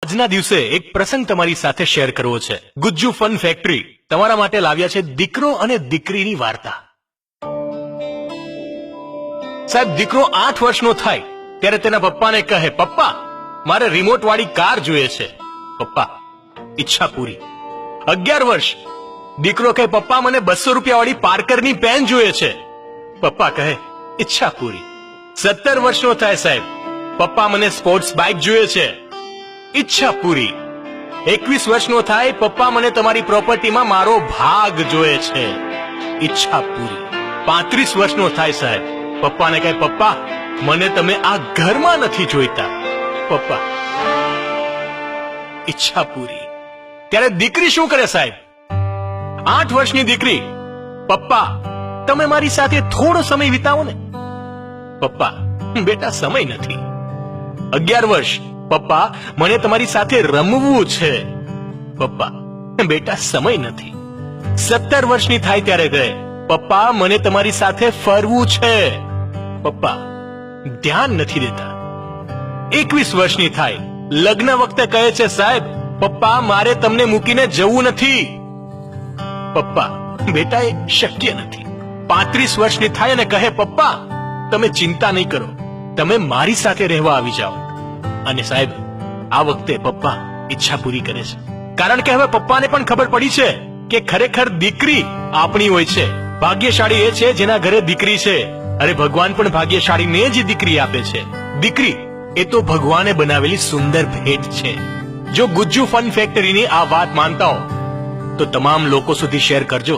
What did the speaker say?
આજના દિવસે એક પ્રસંગ તમારી સાથે શેર કરવો છે. ગુજ્જુ ફન ફેક્ટરી તમારા માટે લાવ્યા છે દીકરો અને દીકરીની વાર્તા. સાહેબ, દીકરો 8 વર્ષનો થાય ત્યારે તેના પપ્પાને કહે, પપ્પા મારે રિમોટ વાળી કાર જોઈએ છે. પપ્પા, ઈચ્છા પૂરી. 11 વર્ષ, દીકરો કહે, પપ્પા મને 200 રૂપિયા વાળી પાર્કરની પેન જોઈએ છે. પપ્પા કહે, ઈચ્છા પૂરી. 17 વર્ષનો થાય સાહેબ, પપ્પા મને સ્પોર્ટ્સ બાઇક જોઈએ છે. ઈચ્છા પૂરી. 21 વર્ષનો થાય, પપ્પા મને તમારી પ્રોપર્ટીમાં મારો ભાગ જોઈએ છે. ઈચ્છા પૂરી. 35 વર્ષનો થાય સાહેબ, પપ્પાને કહે, પપ્પા મને તમે આ ઘરમાં નથી જોઈતા. પપ્પા, ઈચ્છા પૂરી. ત્યારે દીકરી શું કરે સાહેબ? 8 વર્ષની દીકરી, પપ્પા તમે મારી સાથે થોડો સમય વિતાવો ને. પપ્પા, બેટા સમય નથી. 11 વર્ષ, પપ્પા મને તમારી સાથે રમવું છે. પપ્પા, બેટા સમય નથી. 17 વર્ષની થાય ત્યારે કહે, પપ્પા મને તમારી સાથે ફરવું છે. પપ્પા ધ્યાન નથી દેતા. 21 વર્ષની થાય, લગ્ન વખતે કહે છે, સાહેબ પપ્પા મારે તમને મૂકીને જવું નથી. પપ્પા, બેટા એ શક્ય નથી. 35 વર્ષની થાય અને કહે, પપ્પા તમે ચિંતા નહીં કરો, તમે મારી સાથે રહેવા આવી જાઓ. અને સાહેબ આ વખતે પપ્પા ઈચ્છા પૂરી કરે છે, કારણ કે હવે પપ્પાને પણ ખબર પડી છે કે ખરેખર દીકરી આપણી હોય છે. ભાગ્યશાળી એ છે જેના ઘરે દીકરી છે. અરે ભગવાન પણ ભાગ્યશાળીને જ દીકરી આપે છે. દીકરી એ તો ભગવાને બનાવેલી સુંદર ભેટ છે. જો ગુજ્જુ ફન ફેક્ટરીની આ વાત માનતા હો તો તમામ લોકો સુધી શેર કરજો.